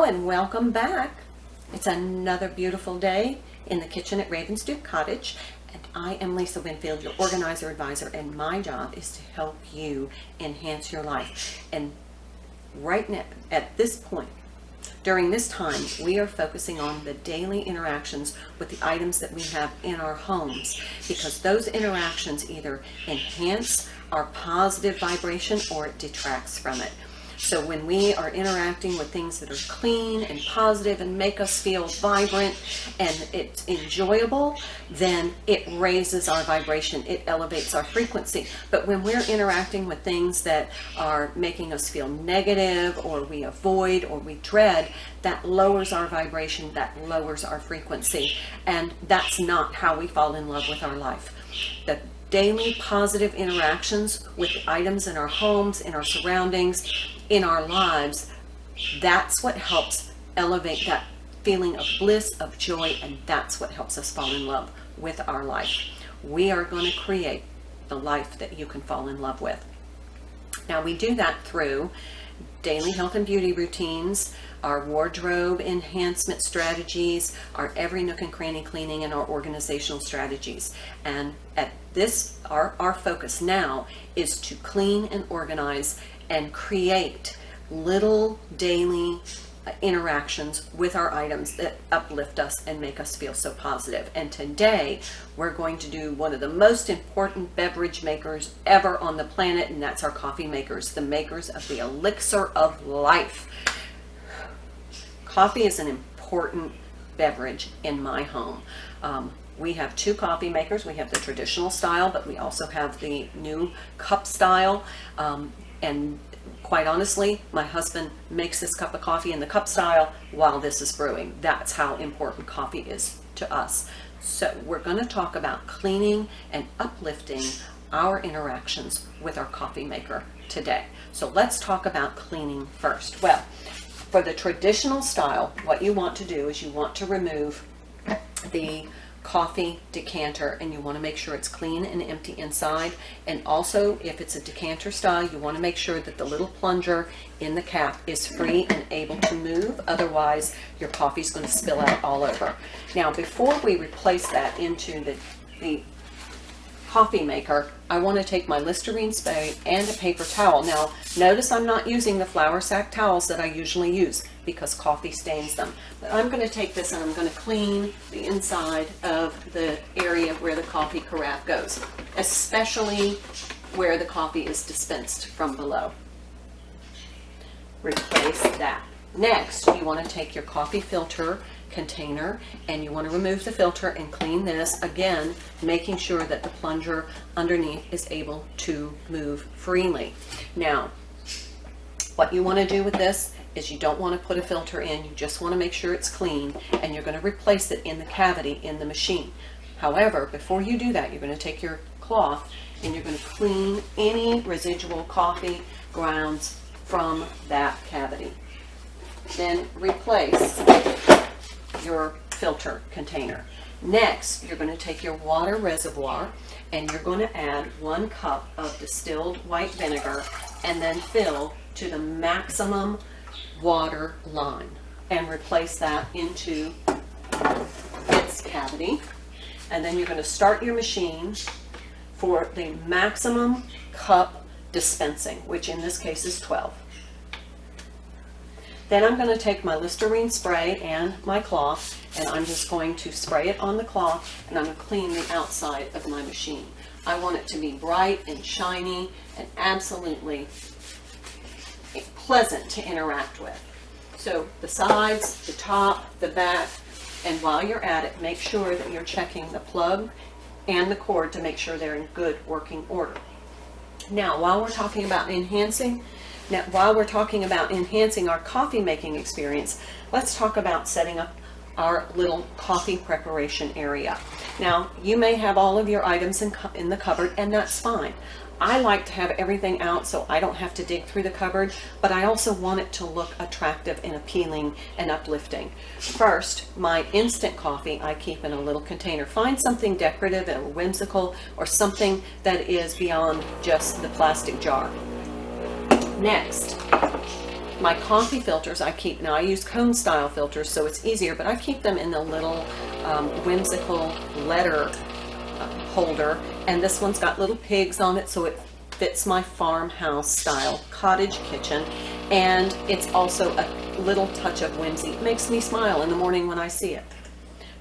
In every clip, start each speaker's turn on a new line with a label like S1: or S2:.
S1: Hello and welcome back. It's another beautiful day in the kitchen at Ravensduke Cottage, and I am Lisa Winfield, your organizer advisor, and my job is to help you enhance your life. And right now, at this point, during this time, we are focusing on the daily interactions with the items that we have in our homes, because those interactions either enhance our positive vibration or it detracts from it. So when we are interacting with things that are clean and positive and make us feel vibrant and it's enjoyable, then it raises our vibration, it elevates our frequency. But when we're interacting with things that are making us feel negative, or we avoid, or we dread, that lowers our vibration, that lowers our frequency. And that's not how we fall in love with our life. The daily positive interactions with the items in our homes, in our surroundings, in our lives, that's what helps elevate that feeling of bliss, of joy, and that's what helps us fall in love with our life. We are going to create the life that you can fall in love with. Now, we do that through daily health and beauty routines, our wardrobe enhancement strategies, our every nook and cranny cleaning, and our organizational strategies. And at this, our focus now is to clean and organize and create little daily interactions with our items that uplift us and make us feel so positive. And today we're going to do one of the most important beverage makers ever on the planet, and that's our coffee makers, the makers of the elixir of life. Coffee is an important beverage in my home. We have two coffee makers. We have the traditional style, but we also have the new cup style. And quite honestly, my husband makes this cup of coffee in the cup style while this is brewing. That's how important coffee is to us. So we're going to talk about cleaning and uplifting our interactions with our coffee maker today. So let's talk about cleaning first. Well, for the traditional style, what you want to do is you want to remove the coffee decanter, and you want to make sure it's clean and empty inside. And also, if it's a decanter style, you want to make sure that the little plunger in the cap is free and able to move. Otherwise, your coffee's going to spill out all over. Now, before we replace that into the coffee maker, I want to take my Listerine spray and a paper towel. Now, notice I'm not using the flour sack towels that I usually use because coffee stains them. But I'm going to take this and I'm going to clean the inside of the area where the coffee carafe goes, especially where the coffee is dispensed from below. Replace that. Next, you want to take your coffee filter container and you want to remove the filter and clean this, again making sure that the plunger underneath is able to move freely. Now, what you want to do with this is you don't want to put a filter in, you just want to make sure it's clean, and you're going to replace it in the cavity in the machine. However, before you do that, you're going to take your cloth and you're going to clean any residual coffee grounds from that cavity. Then replace your filter container. Next, you're going to take your water reservoir and you're going to add 1 cup of distilled white vinegar and then fill to the maximum water line and replace that into its cavity. And then you're going to start your machine for the maximum cup dispensing, which in this case is 12. Then I'm going to take my Listerine spray and my cloth, and I'm just going to spray it on the cloth, and I'm going to clean the outside of my machine. I want it to be bright and shiny and absolutely pleasant to interact with. So the sides, the top, the back, and while you're at it, make sure that you're checking the plug and the cord to make sure they're in good working order. Now, while we're talking about enhancing our coffee making experience, let's talk about setting up our little coffee preparation area. Now, you may have all of your items in the cupboard, and that's fine. I like to have everything out so I don't have to dig through the cupboard, but I also want it to look attractive and appealing and uplifting. First, my instant coffee I keep in a little container. Find something decorative or whimsical or something that is beyond just the plastic jar. Next, My coffee filters I keep, now I use cone style filters so it's easier, but I keep them in the little whimsical letter holder, and this one's got little pigs on it so it fits my farmhouse style cottage kitchen, and it's also a little touch of whimsy. It makes me smile in the morning when I see it.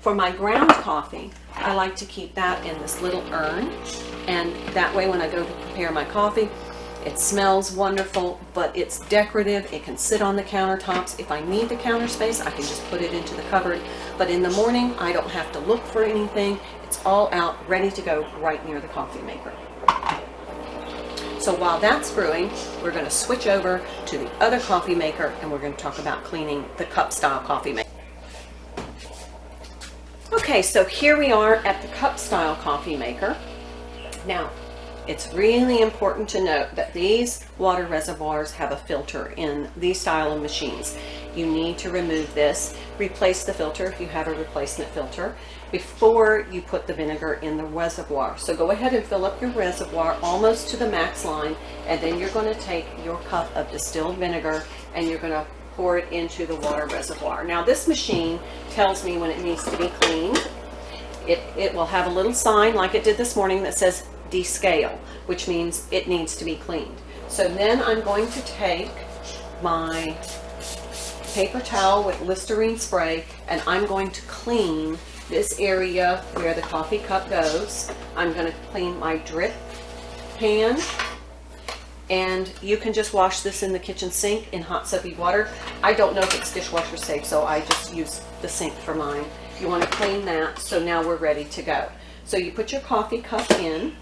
S1: For my ground coffee, I like to keep that in this little urn, and that way when I go to prepare my coffee, it smells wonderful, but it's decorative. It can sit on the countertops. If I need the counter space, I can just put it into the cupboard. But in the morning, I don't have to look for anything. It's all out, ready to go right near the coffee maker. So while that's brewing, we're going to switch over to the other coffee maker, and we're going to talk about cleaning the cup style coffee maker. Okay, so here we are at the cup style coffee maker. Now, it's really important to note that these water reservoirs have a filter in these style of machines. You need to remove this, replace the filter if you have a replacement filter, before you put the vinegar in the reservoir. So go ahead and fill up your reservoir almost to the max line, and then you're going to take your cup of distilled vinegar and you're going to pour it into the water reservoir. Now this machine tells me when it needs to be cleaned. It will have a little sign like it did this morning that says descale, which means it needs to be cleaned. So then I'm going to take my paper towel with Listerine spray and I'm going to clean this area where the coffee cup goes. I'm going to clean my drip pan, and you can just wash this in the kitchen sink in hot soapy water. I don't know if it's dishwasher safe, so I just use the sink for mine. You want to clean that. So now we're ready to go. So you put your coffee cup in,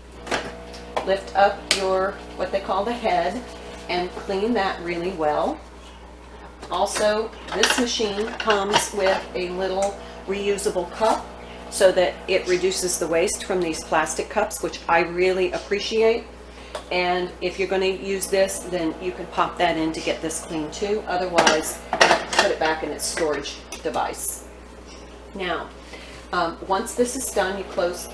S1: lift up your, what they call the head, and clean that really well. Also, this machine comes with a little reusable cup so that it reduces the waste from these plastic cups, which I really appreciate. And if you're going to use this, then you can pop that in to get this clean too. Otherwise, put it back in its storage device. Now, once this is done, you close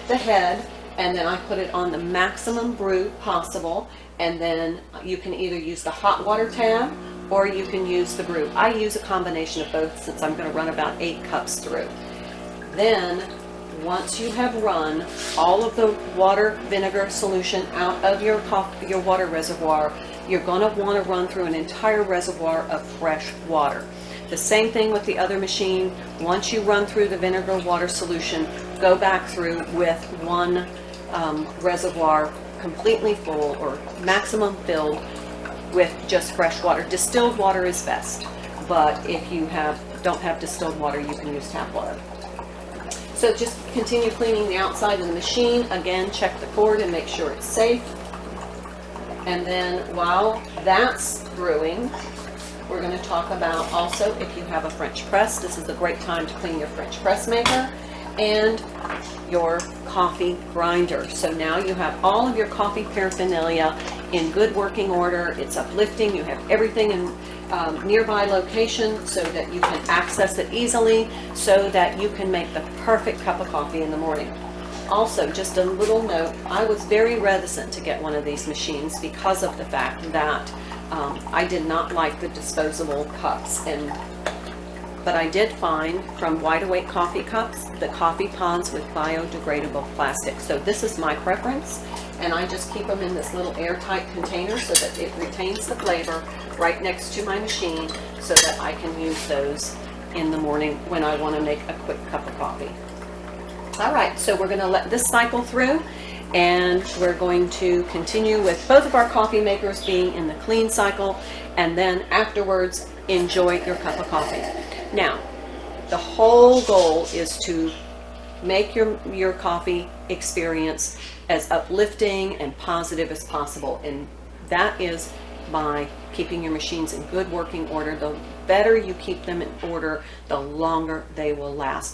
S1: the head, and then I put it on the maximum brew possible, and then you can either use the hot water tab or you can use the brew. I use a combination of both since I'm going to run about 8 cups through. Then once you have run all of the water vinegar solution out of your water reservoir, you're going to want to run through an entire reservoir of fresh water. The same thing with the other machine. Once you run through the vinegar water solution, go back through with one reservoir completely full or maximum filled with just fresh water. Distilled water is best, but if you don't have distilled water, you can use tap water. So just continue cleaning the outside of the machine. Again, check the cord and make sure it's safe. And then while that's brewing, we're going to talk about also if you have a French press. This is a great time to clean your French press maker and your coffee grinder. So now you have all of your coffee paraphernalia in good working order. It's uplifting. You have everything in nearby location so that you can access it easily, so that you can make the perfect cup of coffee in the morning. Also, just a little note, I was very reticent to get one of these machines because of the fact that I did not like the disposable cups, but I did find from Wide Awake coffee cups the coffee pods with biodegradable plastic. So this is my preference, and I just keep them in this little airtight container so that it retains the flavor right next to my machine, so that I can use those in the morning when I want to make a quick cup of coffee. All right, so we're going to let this cycle through, and we're going to continue with both of our coffee makers being in the clean cycle, and then afterwards enjoy your cup of coffee. Now, the whole goal is to make your coffee experience as uplifting and positive as possible, and that is by keeping your machines in good working order. The better you keep them in order, the longer they will last.